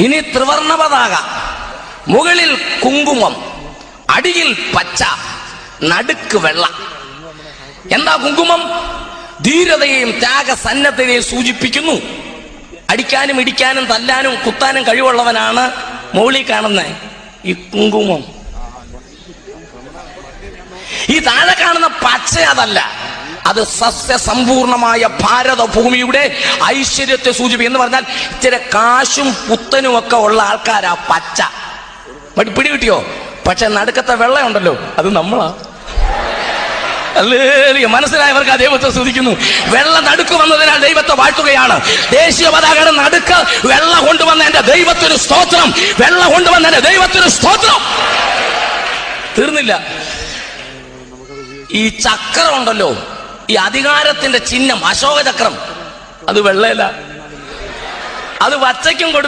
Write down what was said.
ഇനി ത്രിവർണ പതാക, മുകളിൽ കുങ്കുമം, അടിയിൽ പച്ച, നടുക്ക് വെള്ള. എന്താ കുങ്കുമം? ധീരതയെയും ത്യാഗസന്നദ്ധതയെയും സൂചിപ്പിക്കുന്നു. അടിക്കാനും ഇടിക്കാനും തല്ലാനും കുത്താനും കഴിവുള്ളവനാണ് മുകളിൽ കാണുന്ന ഈ കുങ്കുമം. ഈ താഴെ കാണുന്ന പച്ച അതല്ല, അത് സസ്യസമ്പൂർണമായ ഭാരതഭൂമിയുടെ ഐശ്വര്യത്തെ സൂചിപ്പിക്കും. എന്ന് പറഞ്ഞാൽ ഇച്ചിരി കാശും പുത്തനും ഒക്കെ ഉള്ള ആൾക്കാരാ പച്ച. പിടി കിട്ടിയോ? പക്ഷെ നടുക്കത്തെ വെള്ളയുണ്ടല്ലോ, അത് നമ്മളാ. മനസ്സിലായവർക്ക് ആ ദൈവത്തെ സ്തുതിക്കുന്നു. വെള്ള നടുക്ക് വന്നതിനാൽ ദൈവത്തെ വാഴ്ത്തുകയാണ്. ദേശീയ പതാകയുടെ നടുക്ക് വെള്ള കൊണ്ടുവന്ന എന്റെ ദൈവത്തിന് സ്തോത്രം. വെള്ള കൊണ്ടുവന്ന എന്റെ ദൈവത്തിന് സ്തോത്രം. തീർന്നില്ല. ഈ ചക്രം ഉണ്ടല്ലോ, ഈ അധികാരത്തിന്റെ ചിഹ്നം, അശോക ചക്രം, അത് വെള്ളയല്ല, അത് പച്ചയ്ക്കും കൊടുത്തു.